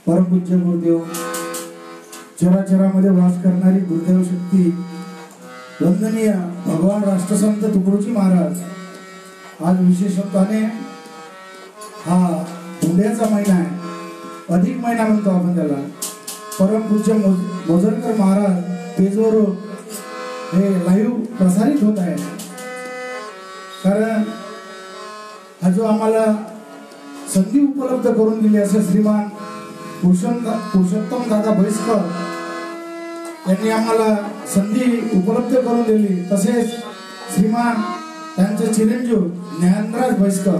परमपूज्य गुरुदेव, चराचरामध्ये वास करणारी गुरुदेव शक्ती, वंदनीय भगवान राष्ट्रसंत तुकडोजी महाराज, आज विशेषत्वाने हा धुंड्याचा महिना आहे, अधिक महिना म्हणतो आपण त्याला. परमपूज्य मोजरकर महाराज पेजवर हे लाईव्ह प्रसारित होत आहे. कारण हा जो आम्हाला संधी उपलब्ध करून दिली असे श्रीमान पुरुषोत्तम दादा भैसकर यांनी आम्हाला संधी उपलब्ध करून दिली. तसेच श्रीमान त्यांचे चिरंजीव ज्ञानराज भैसकर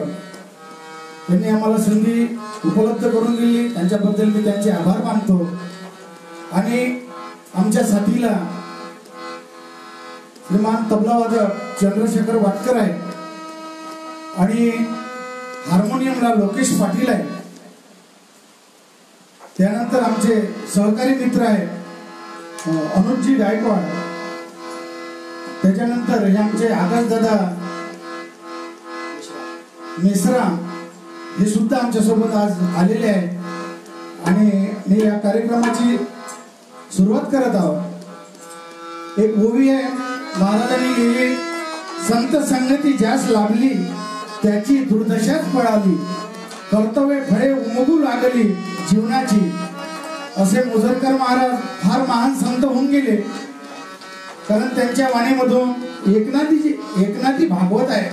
यांनी आम्हाला संधी उपलब्ध करून दिली. त्यांच्याबद्दल मी त्यांचे आभार मानतो. आणि आमच्या साथीला श्रीमान तबलावादक चंद्रशेखर वाटकर आहे आणि हार्मोनियमला लोकेश पाटील आहे. त्यानंतर आमचे सहकारी मित्र आहेत अनुजजी गायकवाड. त्याच्यानंतर हे आमचे आकाशदादा मेसराम हे सुद्धा आमच्या सोबत आज आलेले आहेत. आणि मी या कार्यक्रमाची सुरुवात करत आहोत. एक ओवी आहे महाराजांनी लिहिली, संत संगती ज्यास लाभली त्याची दुर्दशाच पळाली, कर्तव्य फळे उमगू लागली जीवनाची. असे मोजरकर महाराज फार महान संत होऊन गेले. कारण त्यांच्या वाणीमधून एकनाथी भागवत आहे.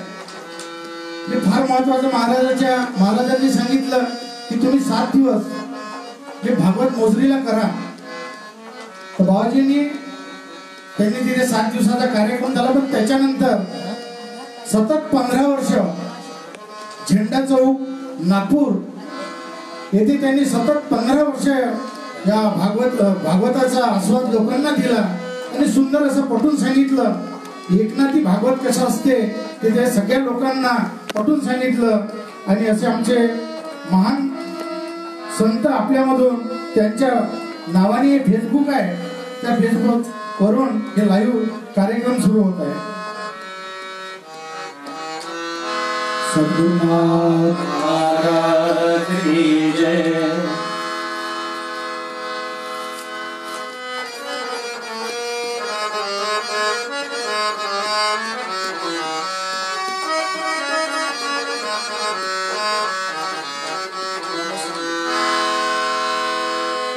हे फार महत्वाचं. महाराजांनी सांगितलं की तुम्ही 7 दिवस हे भागवत मोजरीला करा. तर बाबाजींनी त्यांनी तिथे 7 दिवसाचा कार्यक्रम झाला. पण त्याच्यानंतर सतत 15 वर्ष झेंडा चौक नागपूर येथे त्यांनी सतत 15 वर्ष या भागवताचा आस्वाद लोकांना दिला आणि सुंदर असं पटवून सांगितलं. एकनाथी भागवत कसं असते ते त्या सगळ्या लोकांना पटवून सांगितलं. आणि असे आमचे महान संत आपल्यामधून, त्यांच्या नावाने फेसबुक आहे, त्या फेसबुक वरून हे लाईव्ह कार्यक्रम सुरू होत आहे. सद्गुरुनाथ महाराज की जय.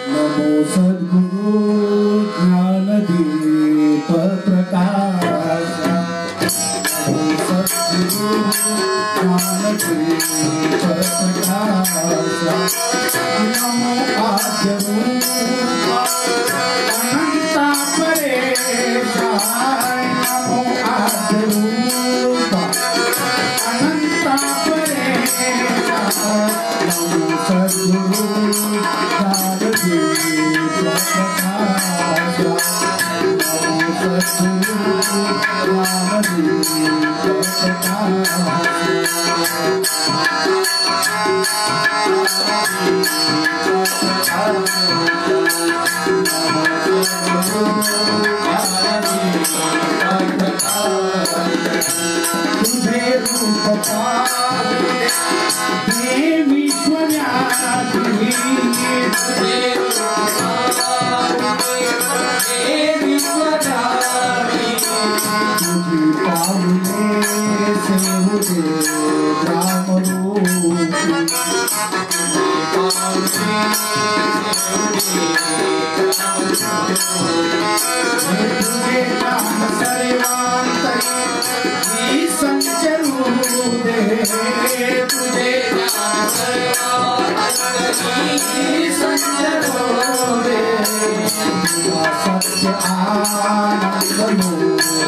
नमो सद्गुरु ज्ञानदीप प्रकाश, नमो सद्गुरु ज्ञानदीप प्रकाश, नमो आद्य रूप अनंता परेश, नमो आद्य रूप अनंता परेश, नमो सद्गुरु ज्ञानदीप प्रकाश, नमो सद्गुरु ज्ञानदीप प्रकाश. तुझे रूप पावे देवी स्वज्ञाती, तुझे रूप पावे देवी स्वज्ञाती, तुझे पावले से मुझे राम रूप, तुझे पावले से तुझे नाम सर्वांतरी संचरू दे, तुझे नाम सर्वांतरी संचरू दे, सत्य आनंद मूर्ति,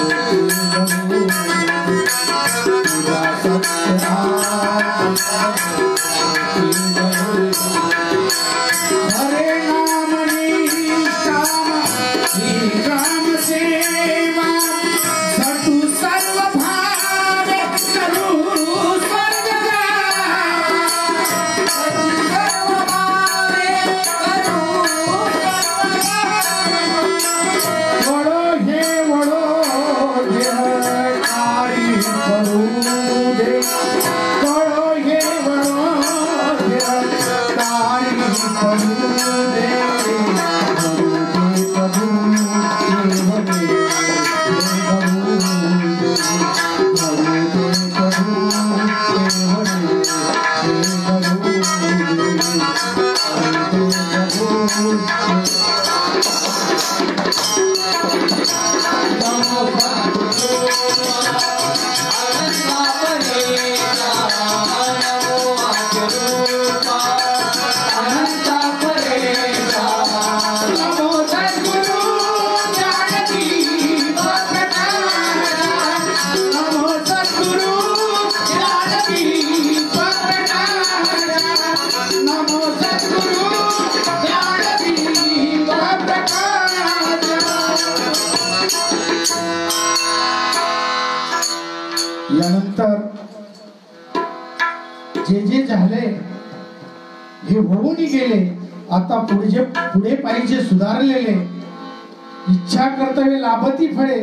सत्य आनंद हरे नाम निष्काम श्रीराम सेवा, सतु सर्व भावे करू स्वर्ग गावा, सतु सर्व भावे करू स्वर्ग गावा. वडो हे वडो हे होऊन गेले. आता पुढे पाहिजे सुधारलेले. इच्छा कर्तव्य लाभती फळे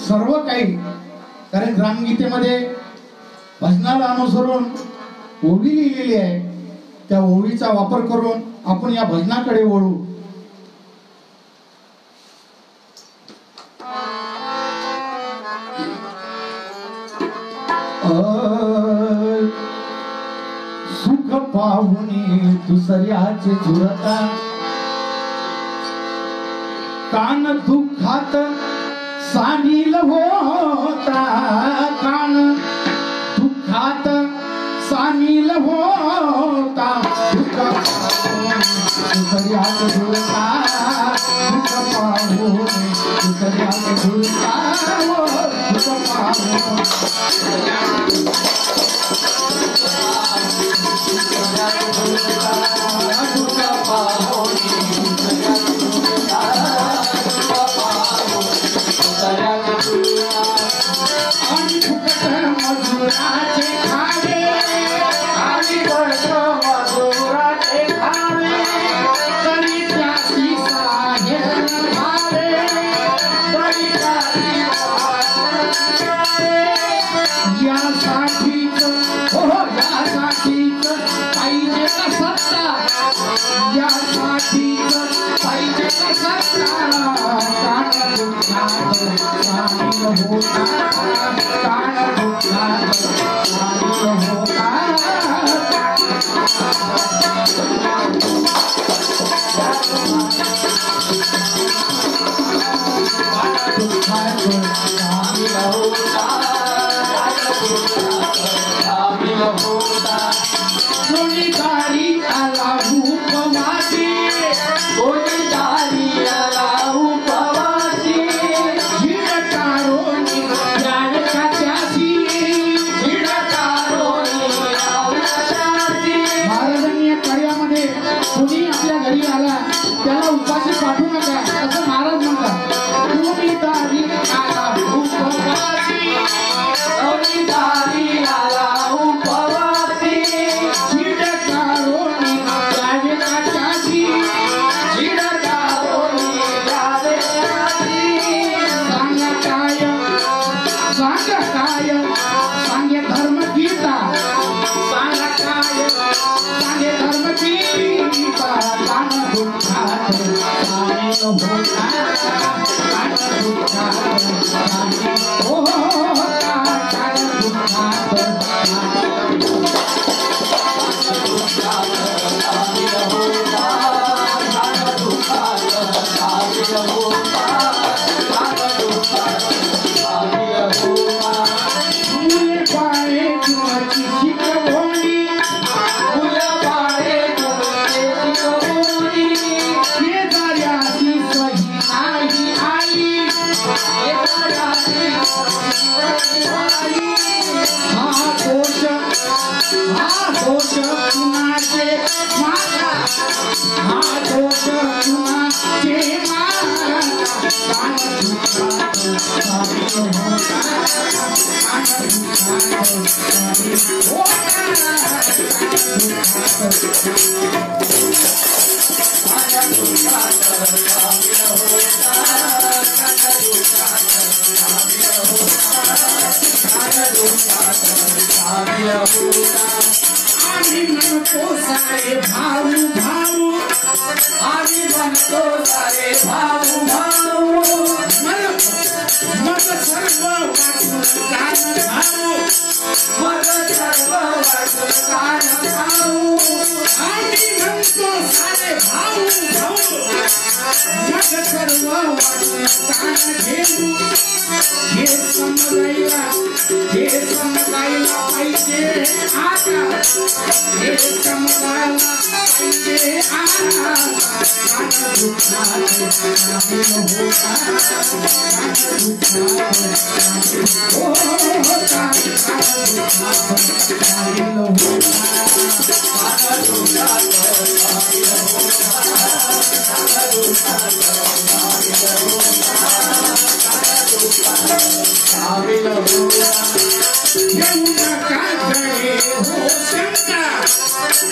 सर्व काही. कारण ग्रामगीतेमध्ये भजनाला अनुसरून ओवी लिहिलेली आहे. त्या ओवीचा वापर करून आपण या भजनाकडे वळू. सुख पाहुनी दुसऱ्याचे झुरता, कान दुःखात सामील होता. कान दुःखात सामील होता. दुःख दुसऱ्याचे झुरता, दुःख पाहुनी दुसऱ्याचे झुरता. दुःख पाहुनी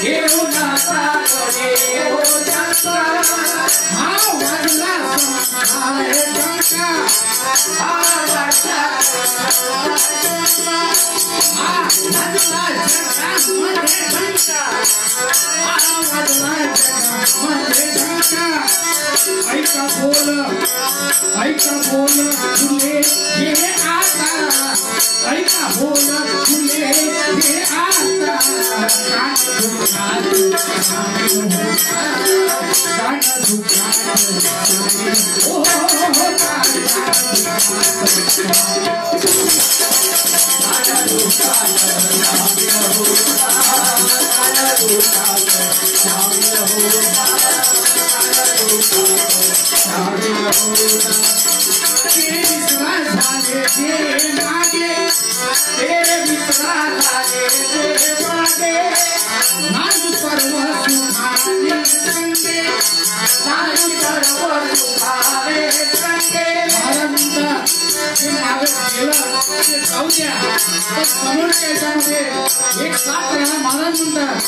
Yo ऐका बोल तुले हे आता, ऐका बोल तुले हे आता, कान दुखात ओ एक साथ रहना महाराज म्हणतात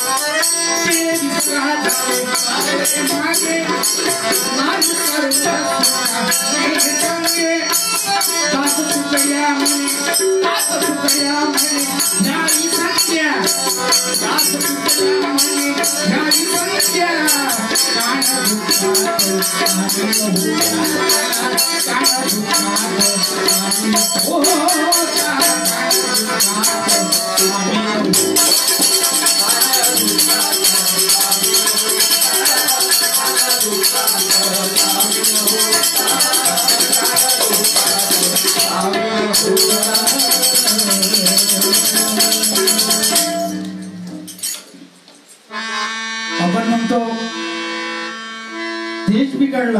आपण म्हणतो देश बिघडला,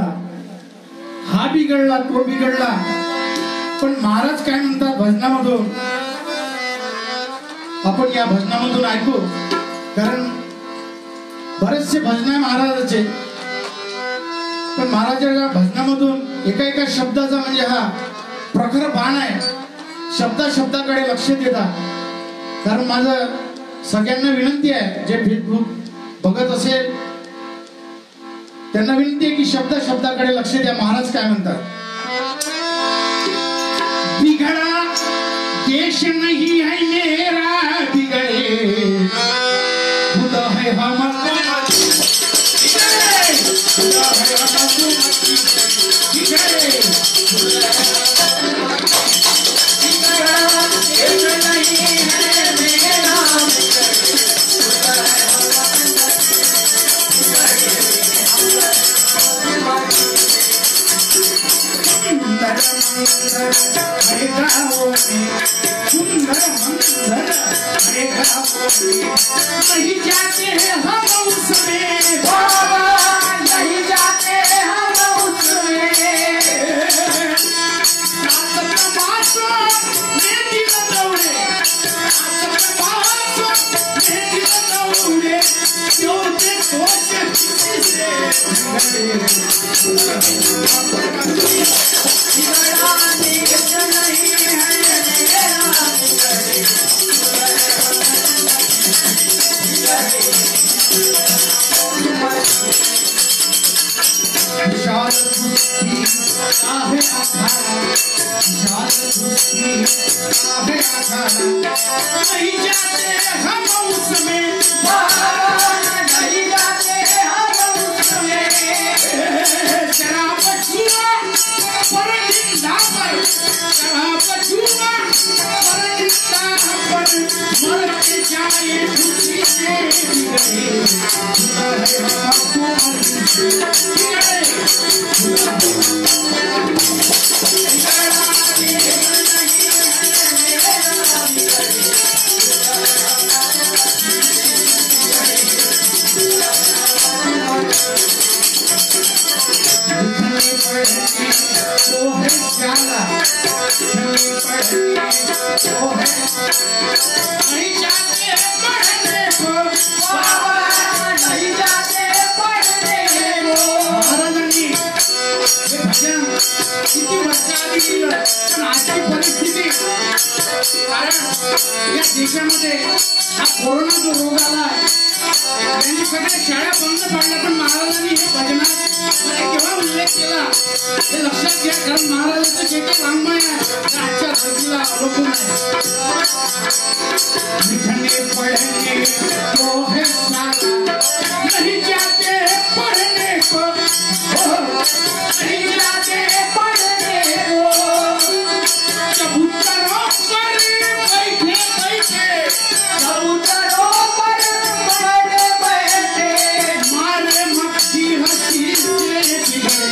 हा बिघडला, तो बिघडला, पण महाराज काय म्हणतात भजनामधून, आपण या भजनामधून ऐकू. कारण बरेचसे भजन आहे महाराजाचे, पण महाराजाच्या भजनामधून एका एका शब्दाचा म्हणजे हा प्रखर बाण आहे. शब्दाकडे लक्ष देता. कारण माझं सगळ्यांना विनंती आहे, जे फेसबुक बघत असेल त्यांना विनंती आहे की शब्दाकडे लक्ष द्या. महाराज काय म्हणतात, बिगड़ा देश नहीं है मेरा बिगड़े खुदा है हमको खुदा है हमको बिगड़े नहीं जाते हैं हम उसमें, नहीं जाते हैं हम उसमें, नहीं जाते हम उसमें, नहीं जाते हम उसमें, शराब छुआ पर जिंदा पर, शराब छुआ पर जिंदा पर, मर के जाए खुशी से बिगड़े, हमको देशामध्ये हा कोरोना जो रोग आला, सगळ्या शाळा बंद पडल्या पण महाराजांनी हे भजनात मध्ये केव्हा उल्लेख केला हे लक्षात घ्या कारण महाराजांचं जे काही वाङ्मय आहे ते आजच्या धर्तीला अवलंबून आहे लिखने पढ़ने को है सारा नहीं जाते पढ़ने को नहीं जाते पढ़ने को कबूतरों पर बैठे बैठे कबूतरों पर बैठे बैठे मारे मक्खी हंसी से बिगड़े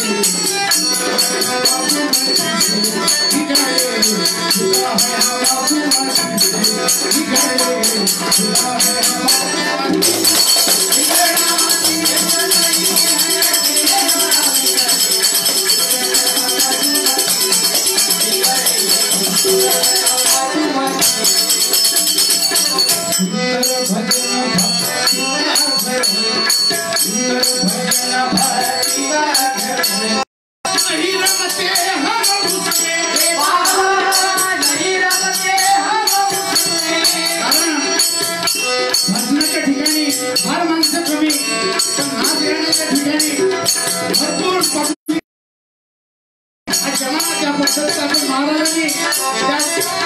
भजनाच्या ठिकाणी फार माणसं कमी पण नाच गाण्याच्या ठिकाणी भरपूर जमाना त्या पद्धतीचं आपण महाराजांनी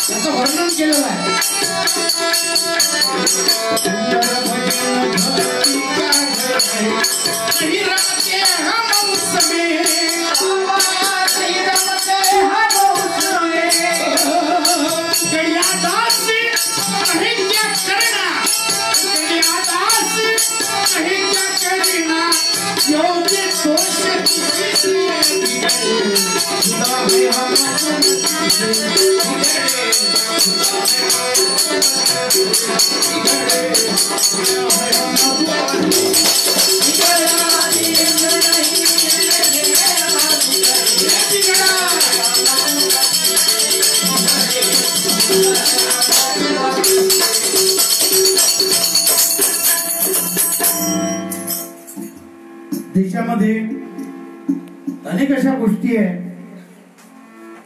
त्याचं वर्णन केलेलं आहे नहीं रमते हम उसमें नहीं रमते हम उसमें गैया दास नहीं क्या करना गैया दास नहीं क्या करना योग्य दोष किसी खुदा भी हम देशामध्ये अनेक अशा गोष्टी आहे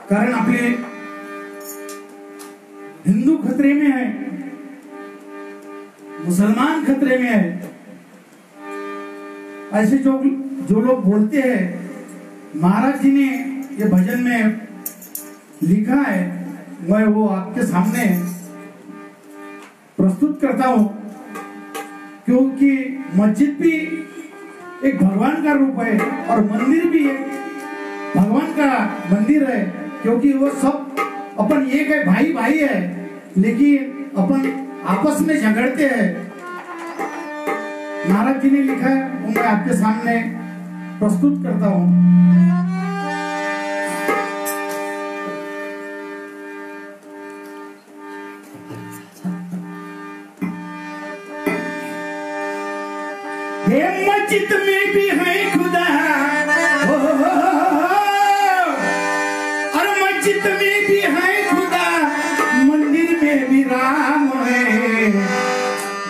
कारण आपले हिंदू खतरे में है मुसलमान खतरे में है ऐसे जो लोग बोलते हैं महाराज जी ने ये भजन में लिखा है मैं वो आपके सामने प्रस्तुत करता हूं क्योंकि मस्जिद भी एक भगवान का रूप है और मंदिर भी एक भगवान का मंदिर है क्योंकि वो सब अपन एक है भाई भाई है लेकिन अपन आपस में झगड़ते हैं। महाराज जी ने लिखा है वो मैं आपके सामने प्रस्तुत करता हूं। मस्जिद में भी है खुदा और मस्जिद में भी है खुदा मंदिर में भी राम है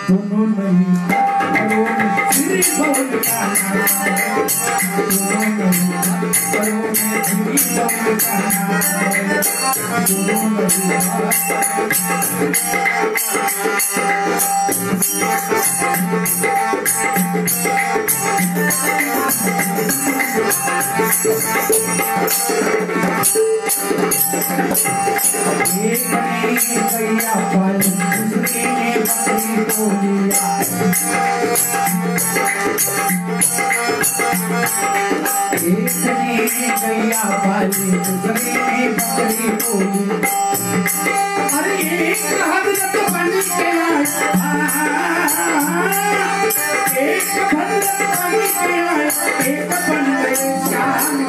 दोनों नहीं श्री बोलता गैया पर दूसरे ने बकरी को लिया एक ने गैया पर दूसरे ने बकरी को लिया अरे एक हजरत बन गया एक हजरत बन गया एक बन गए शाम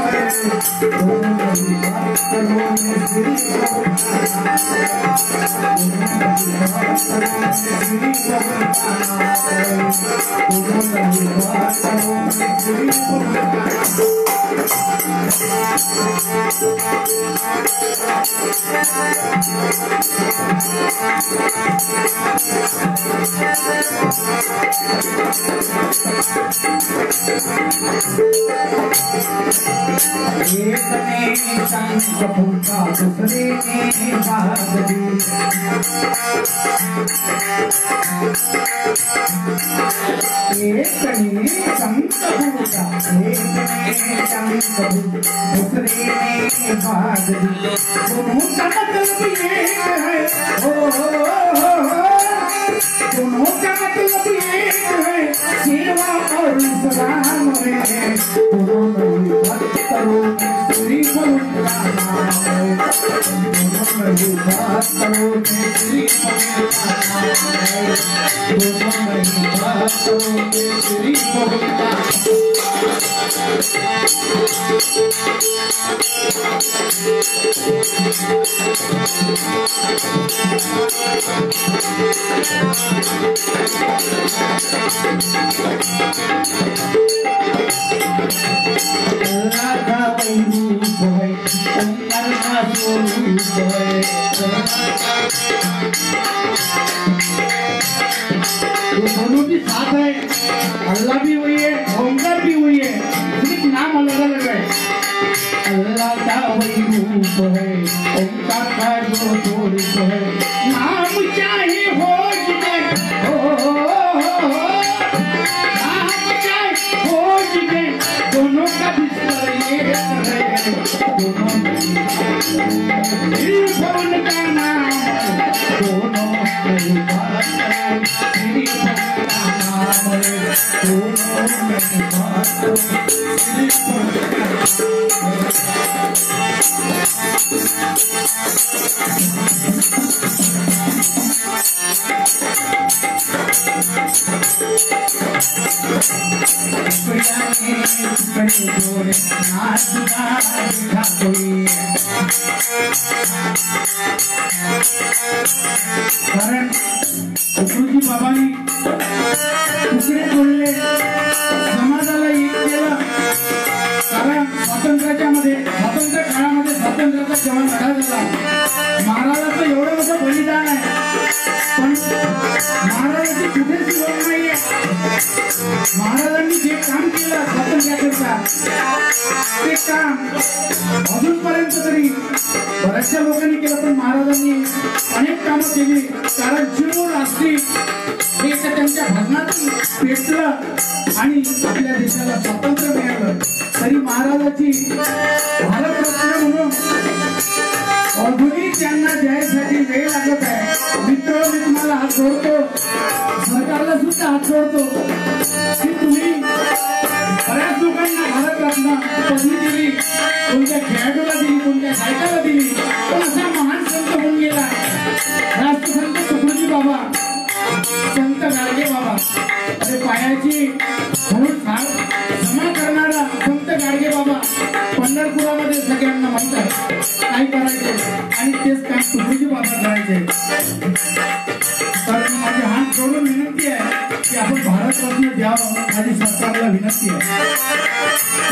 एक ने शंख फूका दूसरे ने बाग दी एक ने शंख फूका एक ने शंख फूका दूसरे ने बाग दी दोनों का मतलब एक है दोनों का मतलब एक है सेवा और सलाम है दोनों में भक्त करो श्री फल का नाम है दोनों में भक्त करो श्री फल का नाम है दोनों में भक्त करो श्री फल का दोनों भी साथ है अल्लाह भी हुई है ओंकार भी हुई है सिर्फ नाम अलग अलग है अल्लाह का वही रूप है ओंकार का जो स्वरूप है नाम चाहे हो नाम चाहे हो दोनों का विस्तार ये है दोनों का नाम दोनों कारण गुरुजी बाबांनी तुकडे तोडले समाजाला एक केलं कारण स्वातंत्र्य काळामध्ये स्वातंत्र्याचा जेव्हा लढा झाला महाराजाचं एवढं मोठं बलिदान आहे पण महाराजाची कुठेच ओळख नाहीये महाराजांनी जे काम केलं स्वातंत्र्याकरता ते काम अजूनपर्यंत तरी बऱ्याचशा लोकांनी केलं पण महाराजांनी अनेक कामं केली कारण जीव राष्ट्रीय हे त्यांच्या भजनातून पेटलं आणि आपल्या देशाला स्वातंत्र्य मिळालं तरी महाराजाची भारतरत्न म्हणून अजूनही त्यांना द्यायसाठी वेळ लागत आहे मित्र मी तुम्हाला हात जोडतो सरकारला सुद्धा हात जोडतो की तुम्ही बऱ्याच लोकांना भारतरत्न पदवी दिली कोणत्या खेळाडूला दिली कोणत्या गायकाला दिली पण असा महान संत होऊन गेला राष्ट्रसंत तुकडोजी बाबा संत गाडगे बाबा अरे पायाची म्हणून जमा करणारा संत गाडगे बाबा पंढरपुरामध्ये सगळ्यांना माहित आहे काय करायचे आणि तेच काम तुकडोजी बाबा करायचे तर माझे हात जोडून विनंती आहे की आपण भारतरत्न द्यावं माझी सरकारला विनंती आहे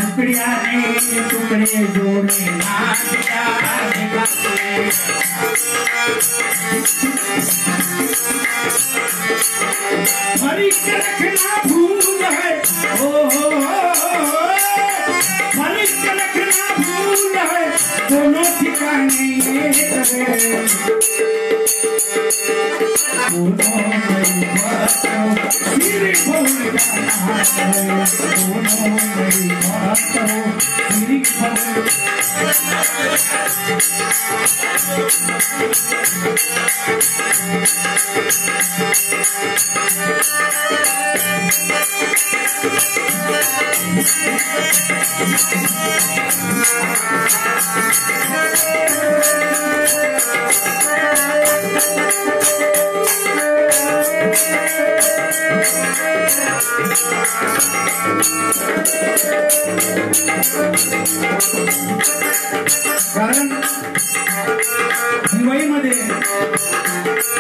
तुकडे जोडे हरि के रखना भूल है हरि के रखना भूल है दोनों ठिकाने कारण दिवाळीमध्ये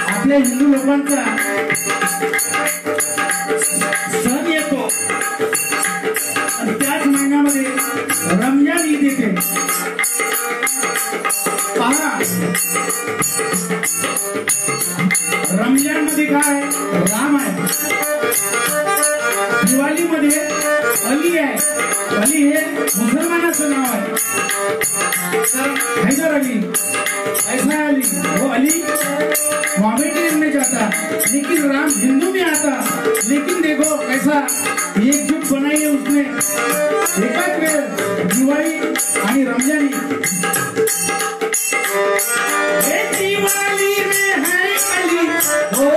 आपल्या हिंदू लोकांचा सण येतो आणि त्याच महिन्यामध्ये रमजान ईद येते पहा रमजान मध्ये काय राम आहे दिवाळीमध्ये अली आहे. अली हे मुसलमानाचं नाव आहे. तर हैदर अली ऐसा है अली, वो अली मोहम्मदियन में जाता, लेकिन राम हिंदू में आता. लेकिन देखो कैसा एकजुट बनाई है उसने. एकाच वेळ दिवाळी आणि रमजानी. दिवाली में है अली, हो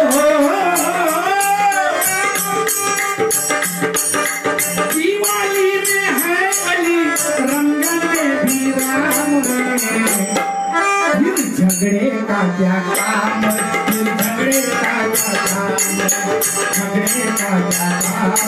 दिवाली में है अली, रमजान में भी राम है. फिर झगड़े का क्या काम, फिर झगड़े का क्या काम, झगड़े का क्या काम.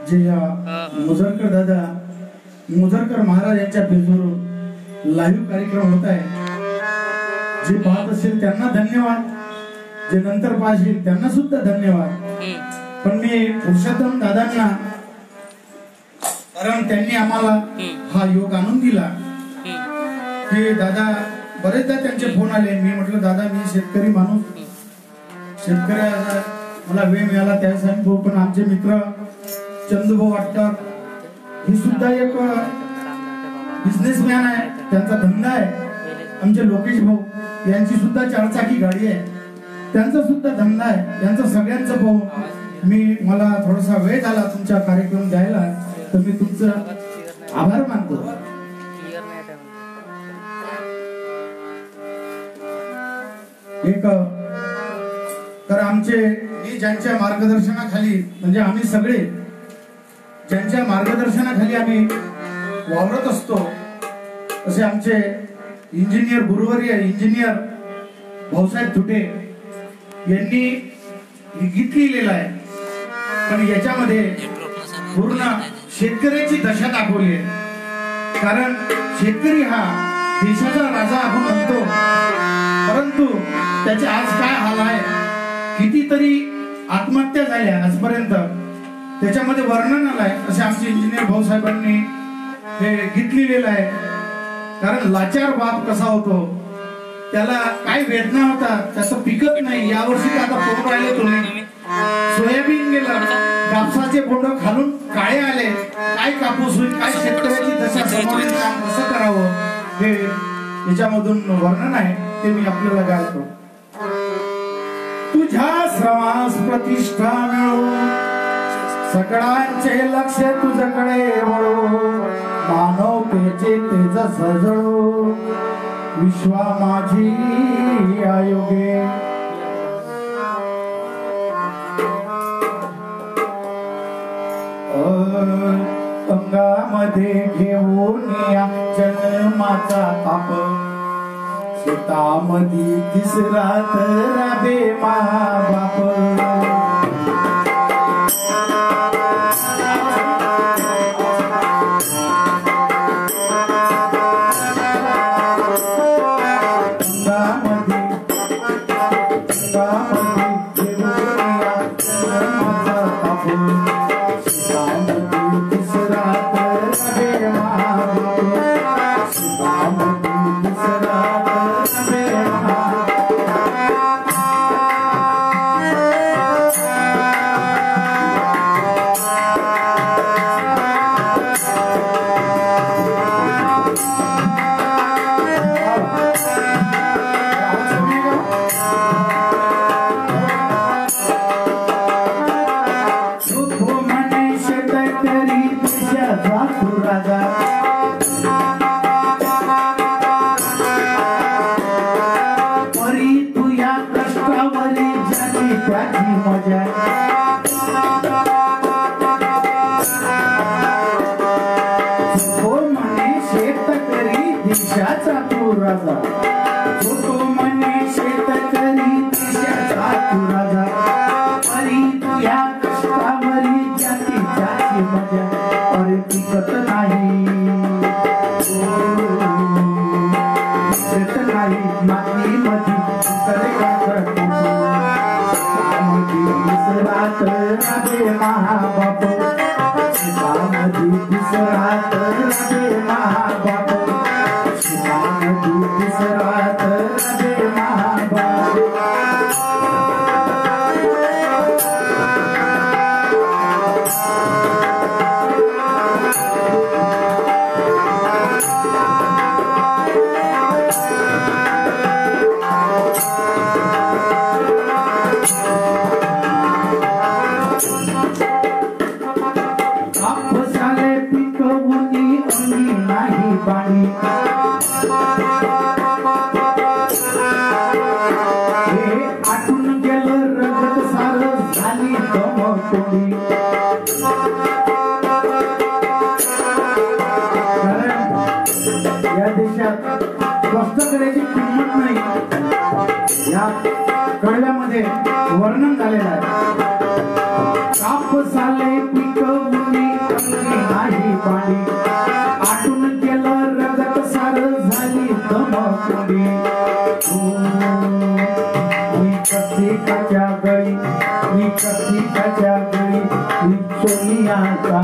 जे मुजरकर दादा मुजरकर महाराज यांच्या पेजवरून लाईव्ह कार्यक्रम होत आहे. जे पाहत असेल त्यांना धन्यवाद, जे नंतर पाहतील त्यांना सुद्धा धन्यवाद. पण मी पुरुषोत्तम दादांना, कारण त्यांनी आम्हाला हा योग आणून दिला की दादा, बरेचदा त्यांचे फोन आले. मी म्हटलं दादा मी शेतकरी माणूस, शेतकऱ्याला मला वेळ मिळाला त्यासाठी. पण आमचे मित्र चंदूभाऊ वाटकर ही सुद्धा एक बिझनेसमॅन आहे, त्यांचा धंदा आहे. आमचे लोकेश भाऊ यांची सुद्धा 4 चाकी गाडी आहे, त्यांचा सुद्धा धंदा आहे. त्यांचं सगळ्यांचं पाहून मला थोडासा वेळ झाला तुमच्या कार्यक्रम द्यायला, तर मी तुमचं आभार मानतो. एक तर आमचे मी ज्यांच्या मार्गदर्शनाखाली, म्हणजे आम्ही सगळे ज्यांच्या मार्गदर्शनाखाली आम्ही वावरत असतो, असे आमचे इंजिनियर गुरुवर्य इंजिनियर भाऊसाहेब तुटे यांनी गीत लिहिलेलं आहे. पण याच्यामध्ये पूर्ण शेतकऱ्याची दशा दाखवली आहे. कारण शेतकरी हा देशाचा राजा आपण म्हणतो, परंतु त्याचे आज काय हाल आहे, कितीतरी आत्महत्या झाल्या आजपर्यंत, त्याच्यामध्ये वर्णन आलंय. असे आमचे इंजिनियर भाऊसाहेबांनी हे गीत लिहिलेलं आहे. कारण लाचार बाप कसा होतो, त्याला काय वेदना होता, त्याचं पिकत नाही. यावर्षी आता पोट राहिले तुम्ही, सोयाबीन गेलं, कापसाचे बोंड खालून काळे आले, काय कापूस होईल, काय शेतकऱ्याची दशा समोरील काम कसं करावं, हे याच्यामधून वर्णन आहे, ते मी आपल्याला गायतो. तुझ्या श्रमास प्रतिष्ठा मिळो, सगळ्यांचे लक्ष तुझ्याकडे वळो, मानवतेचे तेज सजळो, विश्वा माझी आयोगे. अंगामध्ये घेऊन या जन्माचा ताप, शेतामध्ये तिसरा राबे मा बाप. माती मध्ये तिसरात राधे महाबाप सुखामधी तिसरात राधे महाबाप सुखामधी तिसरात राधे महाबाप पाणी हे आटून गेलं रगत सार झाली दमकोडी कारण या देशात कष्ट करायची किंमत नाही या कडव्यामध्ये वर्णन झालेलं आहे काप साले पिकवून नाही पाणी आटून गेलं रगत सार झाली दमकोडी मी प्रत्येकाच्या गळी मी प्रत्येकाच्या गळी मी सोनियाचा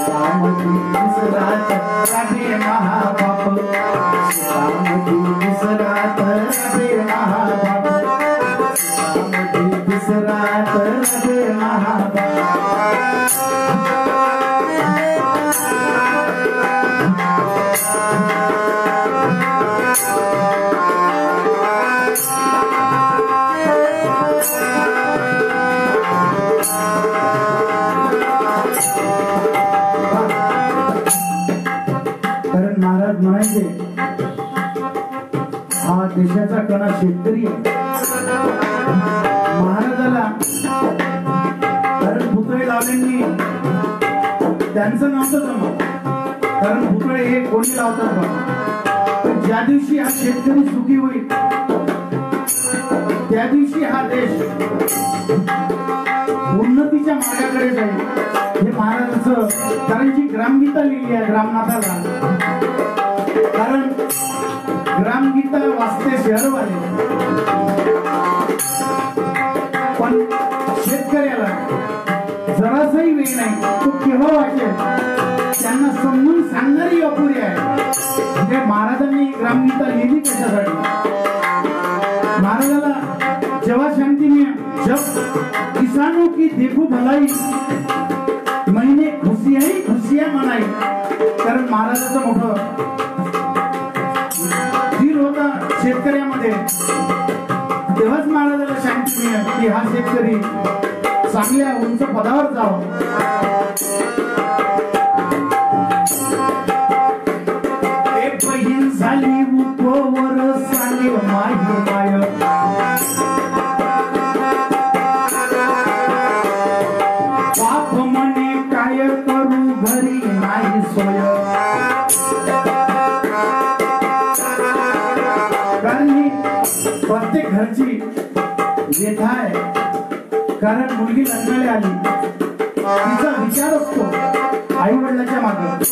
कामधी तिसरात राधे महाबाप कामधी तिसरात राधे महाबाप कामधी तिसरात राधे महाबाप कारण महाराज म्हणायचे हा देशाचा कणा शेतकरी आहे महाराजाला कारण पुतळे लावल्यांनी त्यांचं नव्हतं जमत कारण पुतळे हे कोणी लावतात बघा पण ज्या दिवशी हा शेतकरी सुखी होईल त्या दिवशी हा देश उन्नतीच्या मार्गाकडे जाईल हे महाराजांचं कारण जी ग्रामगीता लिहिली आहे ग्रामनाथाला कारण ग्रामगीता वाचते शहरवाले पण शेतकऱ्याला जरासाही वेळ नाही तो केव्हा वाचेल त्यांना समजून सांगणारी अपुरी आहे म्हणजे महाराजांनी ग्रामगीता लिहिली कशासाठी महाराजाला जेव्हा शांती में जब किसानों की देखो भलाई मैंने खुशियां ही खुशियां मनाई कारण महाराजाचं मोठं धीर होता शेतकऱ्यामध्ये तेव्हाच महाराजाला शांती मिळेल की हा शेतकरी चांगल्या उंच पदावर जावं एक बहीण झाली उपवर सांगे माय माय बाप म्हणे काय करू घरी नाही सोय कारण प्रत्येक घरची व्यथा आहे कारण मुलगी लग्नाला आली तिचा विचार असतो आई वडिलांच्या मागे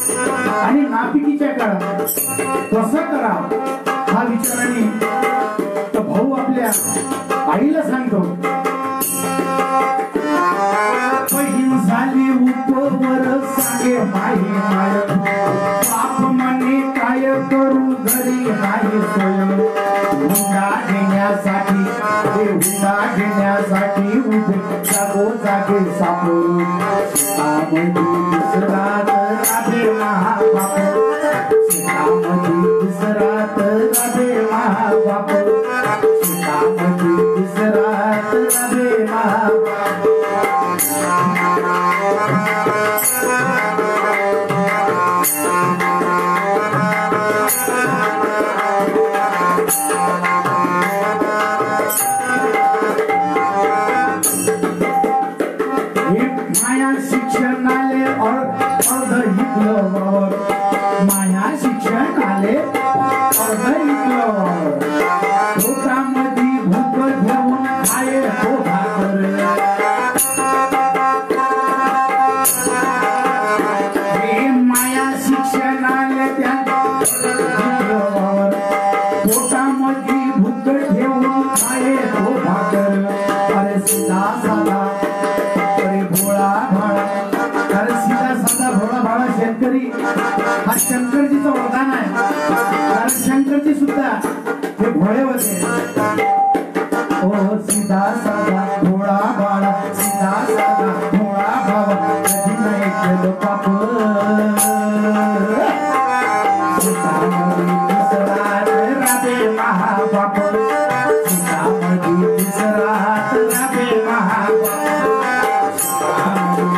आणि नापिकीच्या काळात कसं करावं हा विचाराने तर भाऊ आपल्या आईला सांगतो बहीण झाली उपवर सांगे माही माय बाप म्हणे काय करू घरी नाही सोय हुंडा घेण्यासाठी हुंडा घेण्यासाठी उभे जागो जागे सापडू सीतामधी तिसरात राधे महाबाप सीतामधी तिसरात राधे महाबाप सीतामधी तिसरात राधे महाबाप माया शिक्षण आले अर्ध हिकलं माया शिक्षण आले अर्ध हिकलं पोटामध्ये भूक ओ सीधा साधा भोळा बाळा सीधा साधा भोळा भावा कधी नाही केलं पाप सीतामढी तिसरात राबे महाबाप सीतामढी तिसरात राबे महाबाप सीतामढी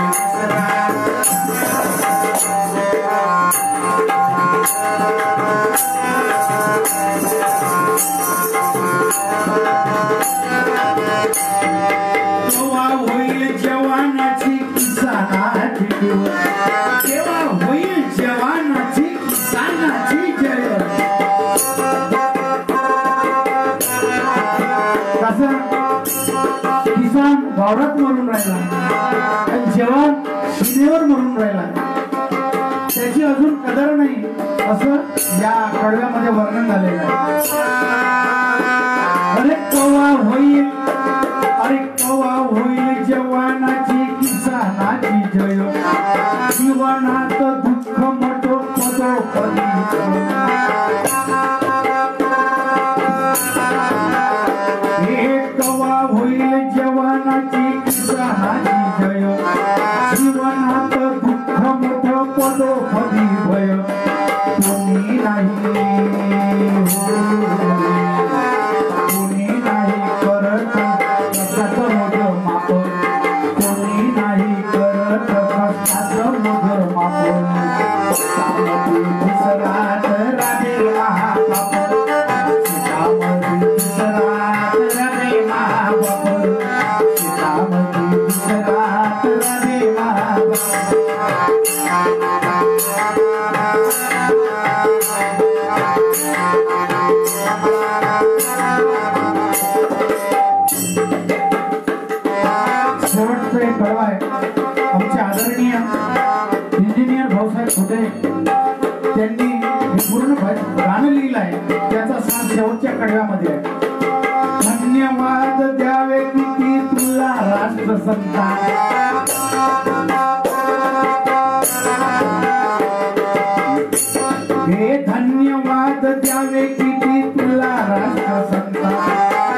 तेव्हा होईल जवानाची किसानाची तेव्हा होईल जवानाची किसानाची जय कसं किसान वावरात मरून राहिला आणि जवान सीमेवर मरून राहिला त्याची अजून कदर नाही असं या कडव्यामध्ये वर्णन झालेलं आहे. अरे केव्हा होईल अरे केव्हा होईल जवानाची किसानाची जय जीवनात दुःख मोठो पदोपदी हे केव्हा होईल जवानाची किसानाची जय जीवनात दुःख मोठो पदोपदी भय कोणी नाही कोणी नाही करत कष्टाचं मोठं माप कोणी नाही करत कष्टाचं मोठं माप सीतामढी तिसरात राबे महाबाप सीतामढी तिसरात राबे महाबाप सीतामढी तिसरात राबे महाबाप शेवटचं एक कडवा आहे आमचे आदरणीय इंजिनियर भाऊसाहेब खोटे त्यांनी हे पूर्ण गाणं लिहिलं आहे त्याचा साथ शेवटच्या कडव्यामध्ये आहे. धन्यवाद द्यावे किती तुला राष्ट्रसंता हे धन्यवाद द्यावे किती तुला राष्ट्रसंता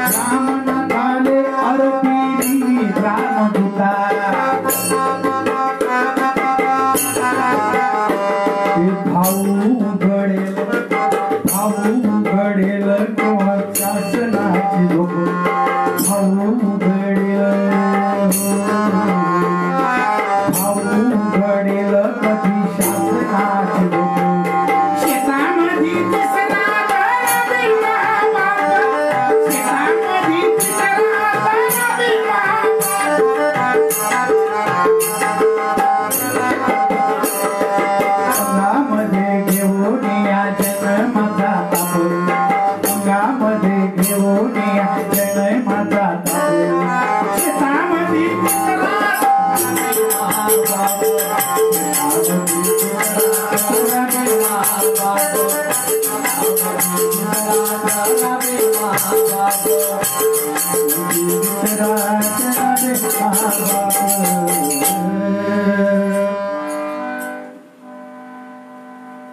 रामनाथ आले अर्पिली रामदूता भाऊ घडेल किंवा शासनाची लोक भाऊ घडेल कधी शासनाची लोक शेतामध्ये तिसरात राबे महाबाप शेतामध्ये तिसरात राबे अंगामध्ये घेऊन या जन्माचा ताप अंगामध्ये घेऊन या जन्माचा ताप शेतामध्ये तिसरात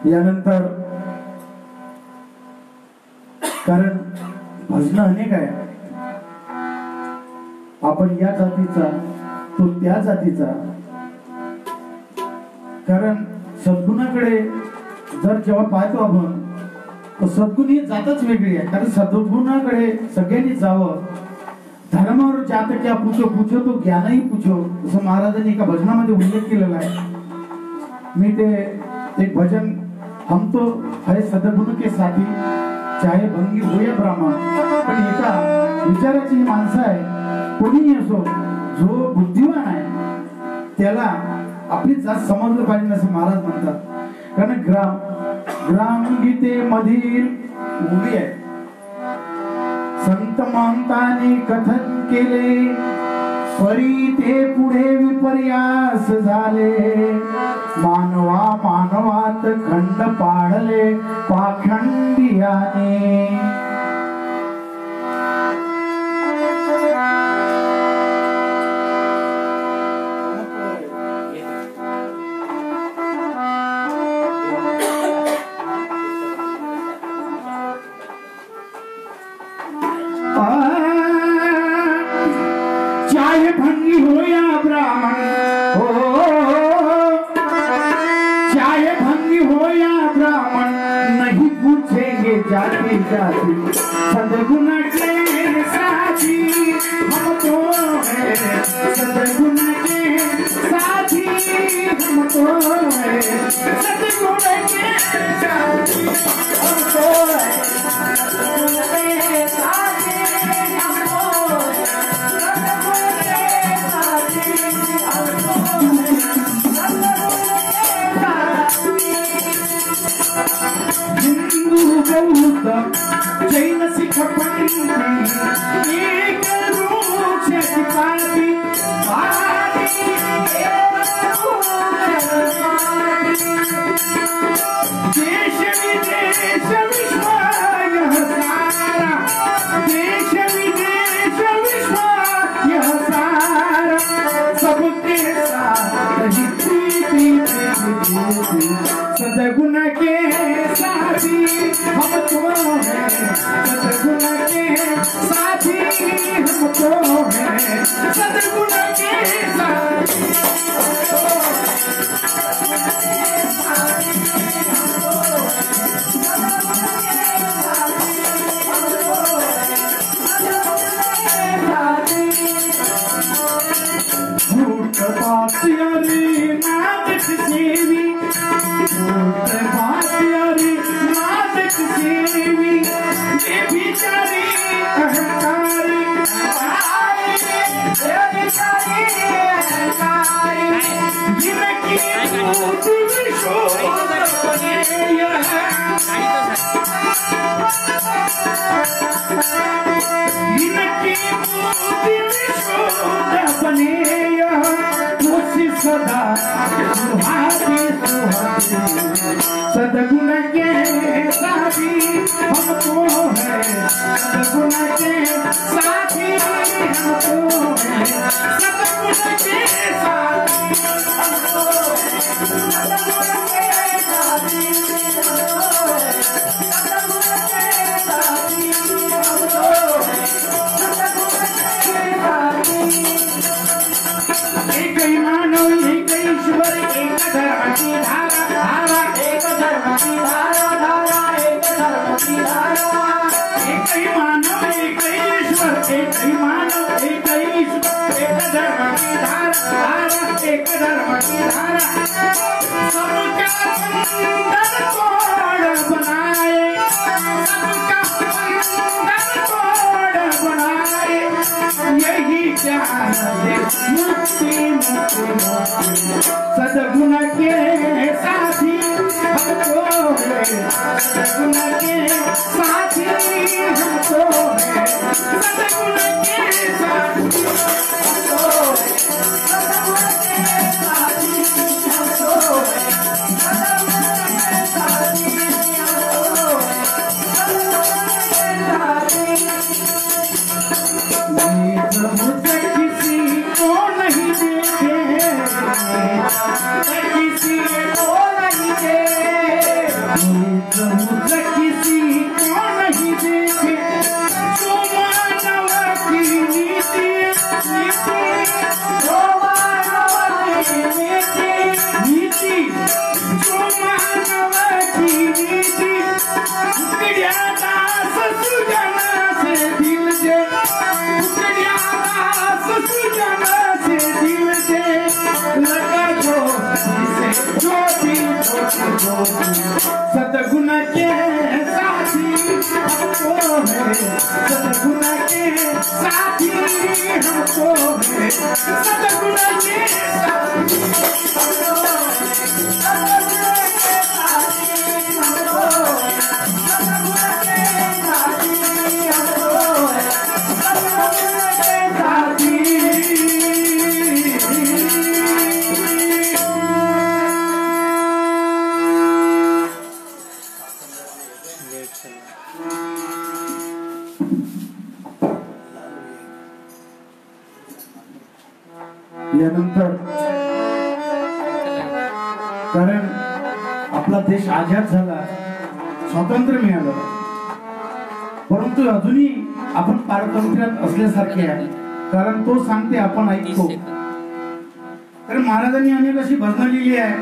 यानंतर कारण भजन अनेक आहे आपण या जातीचा तो त्या जातीचा कारण सद्गुणाकडे जर जेव्हा पाहतो आपण तर सद्गुण ही जातच वेगळी आहे कारण सद्गुणाकडे सगळ्यांनी जावं धर्मावर जात क्या पूछो पूछो तो ज्ञानही पूछो असं महाराजांनी एका भजनामध्ये उल्लेख केलेला आहे. मी ते एक भजन हम तो है सद्गुण के साथी चाहे भंगी हो या ब्राह्मण पण एका विचाराची ही माणसं आहे कोणीही असो जो बुद्धिवान आहे त्याला आपली जात समजलं पाहिजे असं महाराज म्हणतात कारण ग्रामगीते मधील उभी आहे संत महंतांनी कथन केले परी ते पुढे विपर्यास झाले मानवात खंड पाडले पाखंडियाने भंगी हो या ब्राह्मण हो, चाहे भंगी हो या ब्राह्मण, नहीं पूछेंगे जाति जाति, सदगुण के साथी हम तो है, सदगुण के साथी हम तो है, सदगुण के साथी हम तो है, सदगुण के साथी हम तो है, सदगुण के साथी हम तो है, हिंदू बौद्ध जैन सिख पंथी एक रूप से पार्टी देश विदेश विश्व यह सारा, देश विदेश विश्व यह सारा, सबके साथ ही सदगुण के साथी हम तो हैं, सदगुण के साथी हम तो हैं, सदगुण के साथी हम तो झूठ बात यारी नाटक सेवी, झूठ बात यारी नाटक सेवी, ये बिचारी अहंकारी ये बिचारी अहंकारी, जिनकी मूर्ति विशोध इनकी मूर्ति विशोध बने सदा सुहाती सुहाती, सदगुण के साथी हम तो है, सदगुण के साथी हम तो है, सदगुण के साथी हम तो है, सदगुण के साथी हम तो है, सदगुण के साथी हम तो है, सदगुण के साथी। एक ही मानव एक ही ईश्वर एक धर्म की धारा धारा, एक धर्म की धारा धारा, एक धर्म की धारा, एक ही मानव एक ही ईश्वर एक ही मानव एक ही ईश्वर, एक धर्म की धारा धारा, एक धर्म की धारा, सबका बंधन तोड़ बनाए, सबका बंधन तोड़ बनाए, यही ज्ञान है मुक्ति मुक्ति, सदगुण के साथी हम तो है, सदगुण के साथी हम तो है, सदगुण के साथी हम तो है, सदगुण के साथी हम तो है, सदगुण के साथी हम तो है, सदगुण के साथी। मुझे किसी को नहीं देखे, किसी को नहीं दे, मुझे किसी को नहीं देखे, जो मानव की नीति जो मानव की नीति जो मानव की नीति, दास सुजना से दिल दे, सुजना से दिल दे, लगा जो जो भी सदगुण के साथी हमको है, सदगुण के साथी हमको है, सदगुण के साथी हमको है, सदगुण के साथी हमको है, सदगुण के साथी हमको है, सदगुण के साथी। यानंतर कारण आपला देश आझाद झाला, स्वातंत्र्य मिळालं, परंतु अजूनही आपण पारतंत्र्यात असल्यासारखे आहे. कारण तो सांगते आपण ऐकतो. तर महाराजांनी अनेक अशी भजनं लिहिली आहे.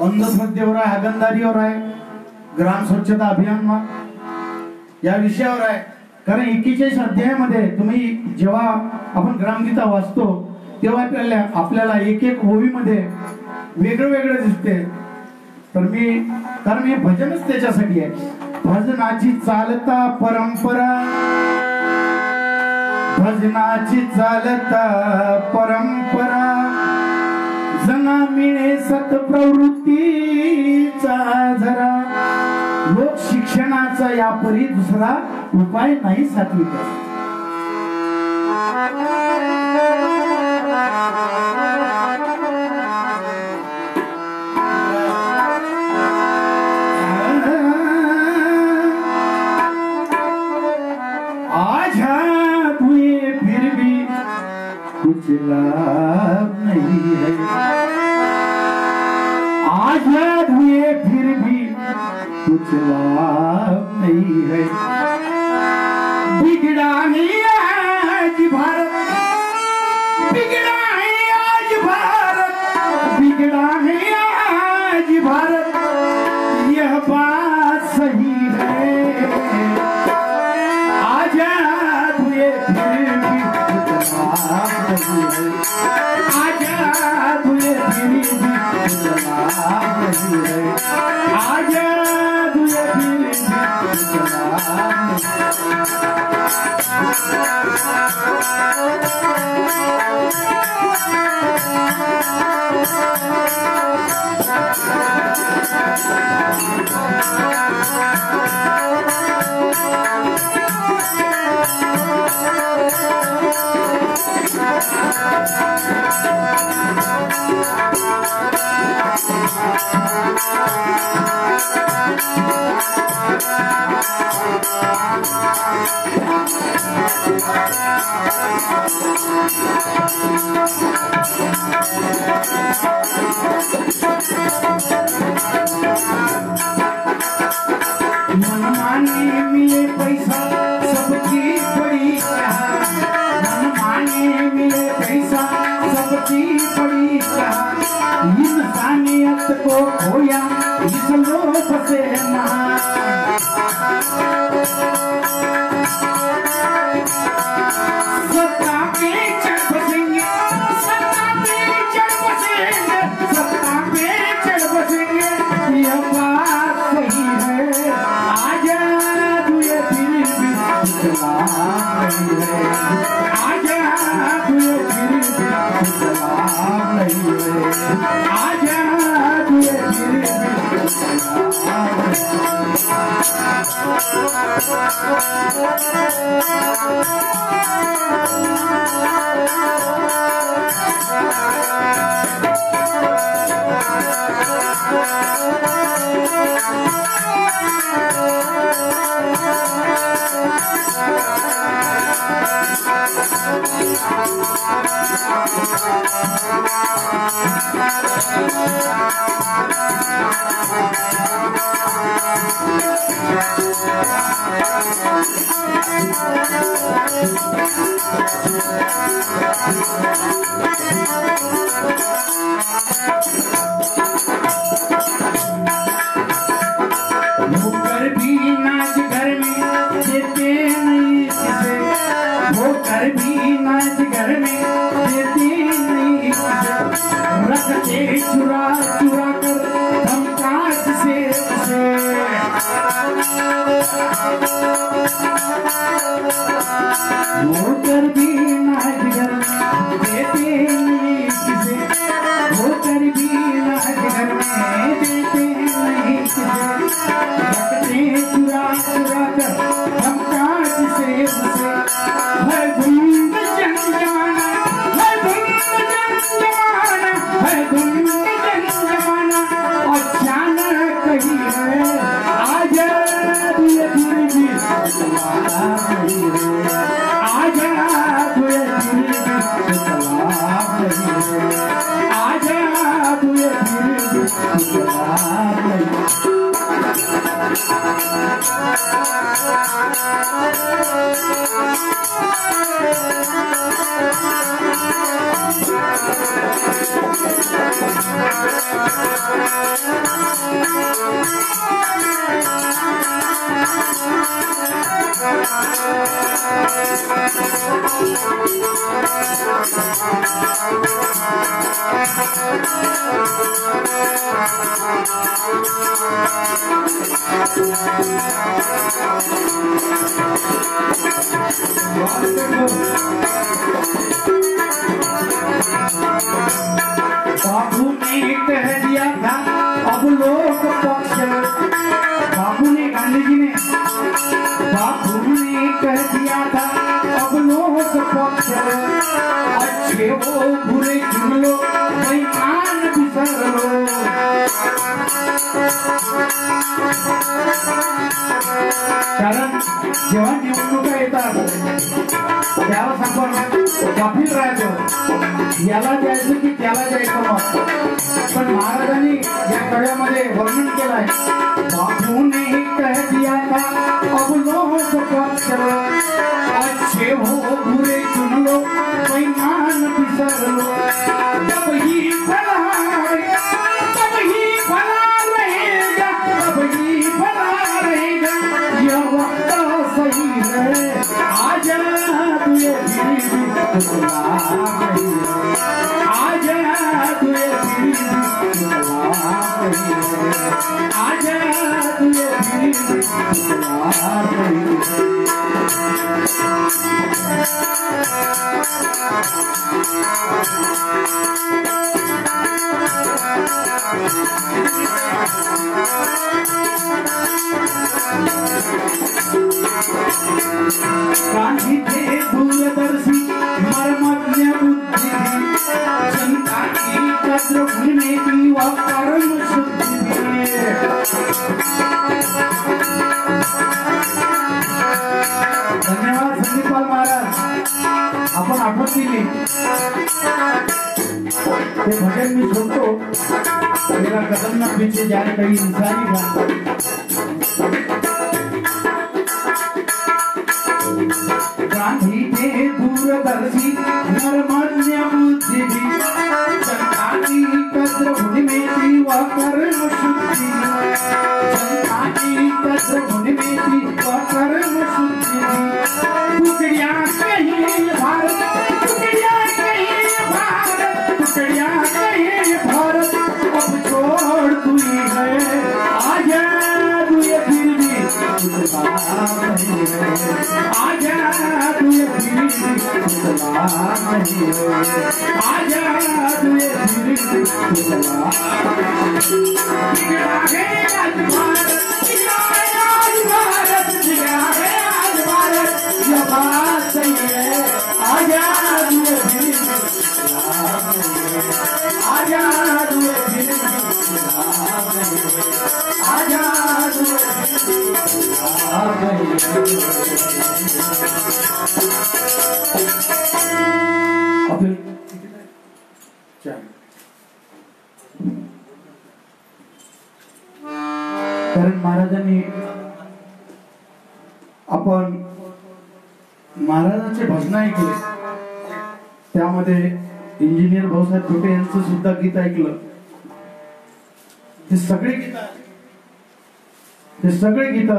अंधश्रद्धेवर आहे, हागणदारीवर आहे, ग्राम स्वच्छता अभियान या विषयावर आहे. कारण 41 अध्यायामध्ये तुम्ही जेव्हा आपण ग्रामगीता वाचतो तेव्हा आपल्याला एक एक ओवीमध्ये वेगळं वेगळं दिसते. तर कारण हे भजनच त्याच्यासाठी आहे. भजनाची चालता परंपरा, भजनाची चालता परंपरा, जना मिळे सत्प्रवृत्तीचा जरा, लोक शिक्षणाचा यापरी दुसरा उपाय नाही सात्विक. कुछ लाभ नहीं है, आजाद हुए फिर भी कुछ लाभ नहीं है. बिगड़ा है आज भारत, बिगड़ा है आज भारत, बिगड़ा है आज भारत, यह बात सही है. आजाद हुए फिर भी आजाद हुए फिर भी जवाब नहीं है, आजाद हुए फिर भी मनमानी मिले पैसा सबकी बड़ी चाह, मनमानी मिले पैसा सबकी बड़ी चाह, इंसानियत को खोया इस लोभ से ना. सत्ता पे चढ़ बसेंगे, सत्ता पे चढ़ बसेंगे, सत्ता पे चढ़ बसेंगे, यह बात सही है. आजाद हुए फिर भी कुछ लाभ नहीं है, आजाद हुए फिर भी कुछ लाभ नहीं है, आजाद हुए फिर भी कुछ लाभ नहीं होकर भी नाच घर में देते नहीं किसे, होकर भी नाच घर में देते नहीं किसे, रखते चुरा चुरा कर धमकाज से होकर भी नाच घर में देते नहीं किसे, होकर भी नाच घर में देते नहीं किसे, रखते चुरा चुरा कर धमकाज से है धुंध जन जमाना, है धुंध जन जमाना, है धुंध जन जमाना, अचानक कही है. आजाद हुए फिर भी जवाब नहीं है, आजाद हुए फिर भी जवाब नहीं है, आजाद हुए फिर भी जवाब नहीं है. बाबू ने कह दिया था अब लोग पक्ष, बाबू ने, गांधी जी ने, बाबू ने कह दिया था अब लोग पक्ष, अच्छे हो बुरे चुन लो बेईमान बिसर लो। कारण जेव्हा निवडणुका येतात त्यावेळेस आपण गाफील राहतो, याला द्यायचं की त्याला द्यायचं मत. पण महाराजांनी या कड्यामध्ये वर्णन केलंय, बापू ने कह दिया था अब लोग पक्ष, अच्छे हो बुरे चुन लो बेईमान बिसर लो. जब ही भला रहेगा, तब ही भला रहेगा, तब ही भला रहेगा, यह वक्त सही है. आजा तुझे आजा तुझे आजा तुझे गांधी थे दूरदर्शी मर्मज्ञ बुद्धि, जनता की कद्र भूलने की वह कर्म शुद्धि. धन्यवाद संदीपाल महाराज, आपण आठवण दिली. ते भजन मी सुनतो, मेरा कदम न पीछे जाए कहीं इंसानी का. गांधी थे दूरदर्शी मर्मज्ञ बुद्धि, जनता की कद्र भूलने की वह कर्म शुद्धि, जनता की कद्र भूलने की वह कर्म शुद्धि. टुकड़ियां कहीं भारत, टुकड़ियां कहीं भारत, टुकड़ियां कहीं भारत, अब छोड़ तू ही है. आजा तुझे फिर भी आजा तुझे फिर भी आजा तुझे फिर भी. बिगड़ा है आज भारत, बिगड़ा है आज भारत, बिगड़ा है आज भारत, यह बात सही है. आजा तुझे फिर भी आजा तुझे फिर भी आजा तुझे कारण महाराजांनी आपण महाराजांचे भजन ऐकले, त्यामध्ये इंजिनियर भाऊसाहेब छोटे यांचं सुद्धा गीत ऐकलं. ते सगळे गीत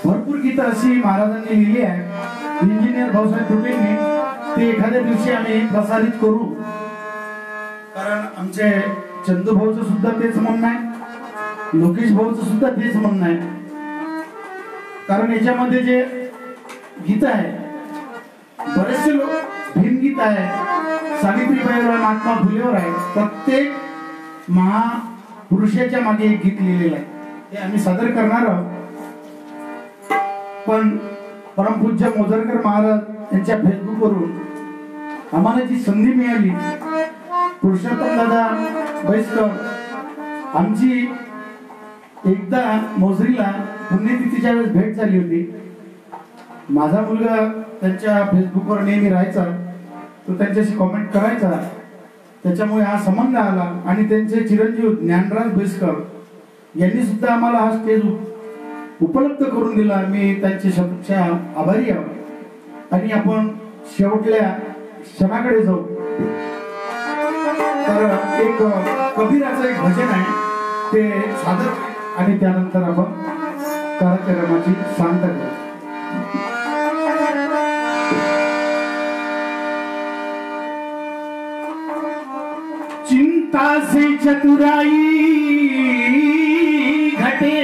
भरपूर गीत अशी महाराजांनी लिहिली आहे इंजिनियर भाऊसाहेब छोटेंनी. ते एखाद्या दिवशी आम्ही प्रसारित करू, कारण आमचे चंदू भाऊचं सुद्धा तेच म्हणणं आहे, लोकेश भाऊचं सुद्धा तेच म्हणणं आहे. कारण याच्यामध्ये जे गीत आहे बरेचसे लोक भीमगीत आहे, सावित्रीबाईवर, महात्मा फुलेवर आहे. प्रत्येक महापुरुषाच्या मागे एक गीत लिहिलेलं आहे, ते आम्ही सादर करणार आहोत. पण परमपूज्य मोजरकर महाराज यांच्या फेसबुकवरून आम्हाला जी संधी मिळाली, पुरुषोत्तम दादा बैसकर आमची एकदा मोजरीला पुण्यतिथीच्या वेळेस भेट झाली होती. माझा मुलगा त्यांच्या फेसबुकवर नेहमी राहायचा, तो त्यांच्याशी कॉमेंट करायचा, त्याच्यामुळे हा संबंध आला. आणि त्यांचे चिरंजीव ज्ञानराज बैसकर यांनी सुद्धा आम्हाला हा स्टेज उपलब्ध करून दिला. मी त्यांचे शब्दच्या आभारी आहोत. आणि आपण शेवटल्या क्षणाकडे जाऊ. तर एक कबीराचं एक भजन आहे, ते सादर आणि त्यानंतर आपण कार्यक्रमाची सांगता करू. चिंता से चतुराई घटे,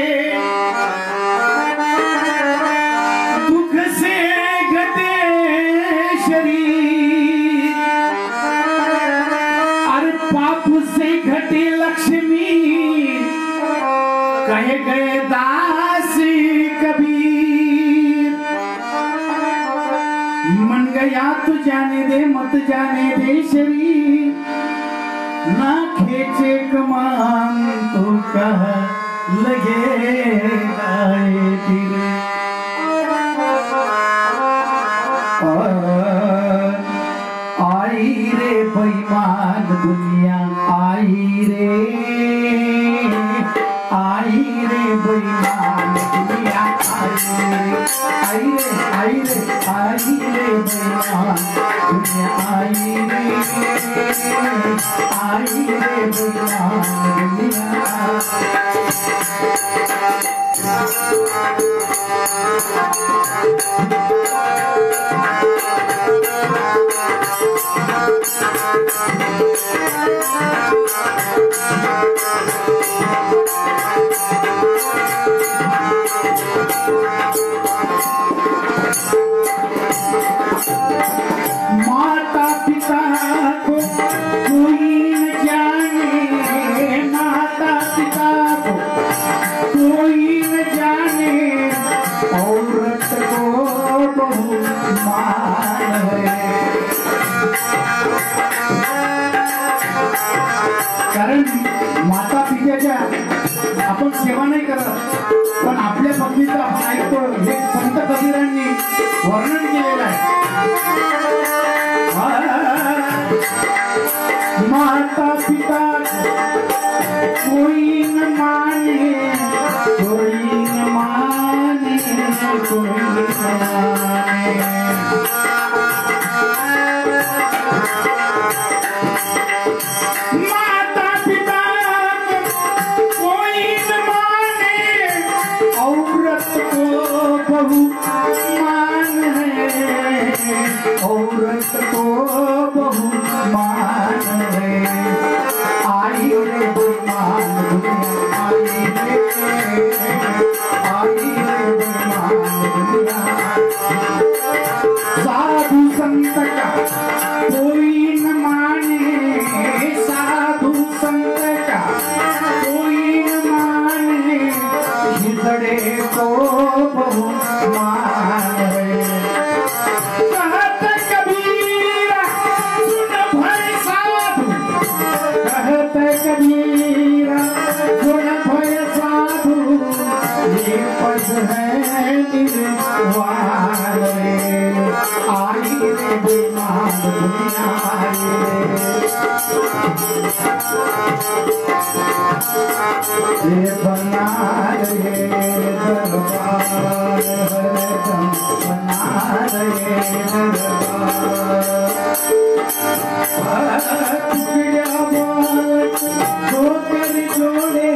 दुख से घटे शरीर, और पाप से घटे लक्ष्मी, कहे गए दास कबीर। मन गया तो जाने दे, मत जाने दे शरीर, ना खींचे कमान तो कह लगे तीर। आई रे बेईमान दुनिया, आई रे बेईमान दुनिया, आई रे बेईमान दुनिया, आई रे बेईमान माता पिता को कोई न जाने, माता पिता को कोई न जाने, औरत को बहु मान है। कारण माता पित्याच्या आपण सेवा नाही करत, पण आपल्या पत्नीचं आपण ऐकतो, हे संत कबीरांनी वर्णन केलेलं आहे। माता पिता कोई न माने, कोई न माने, कोई न माने। माता पिता कोई न माने, औरत को बहु मान है, औरत को बहु मान है। आई रे बेईमान दुनिया, आई रे बेईमान दुनिया। साधु संत का कोई न माने, साधु संत का कोई न माने, हिजड़े को बहु मान है। कहत कबीरा सुन भय साधु, कहत कबीरा सुन भय साधु, ये पद है निर्वाण रे। आई रे बेईमान दुनिया, ये बना रे दरबार, हरदम बना रे दरबार। टुकड़ा बालक धोकर जोड़े,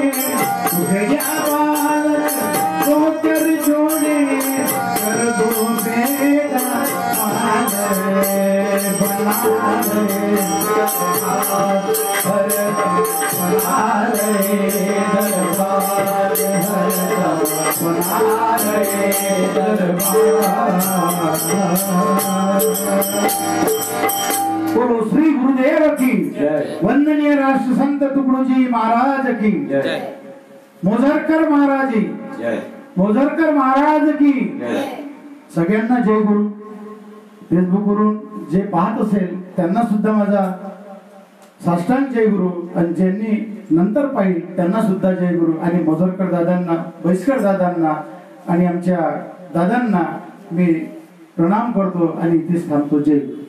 टुकड़ा बालक धोकर जोड़े, कर दो बेटा मान रे, बना रे दरबार, हरदम बना रे दरबार, हरदम बना रे दरबार। बोलो श्री गुरुदेव की जय। वंदनीय राष्ट्र संत तुकडोजी महाराज की जय। मोजरकर महाराज की जय। मोजरकर महाराज की जय। सगळ्यांना जय गुरु। फेसबुकवरून जे पाहत असेल त्यांना सुद्धा माझा साष्टांग जय गुरु, आणि ज्यांनी नंतर पाहिल त्यांना सुद्धा जय गुरु। आणि मोजरकर दादांना, बैसकर दादांना आणि आमच्या दादांना मी प्रणाम करतो आणि इथेच थांबतो। जय गुरु।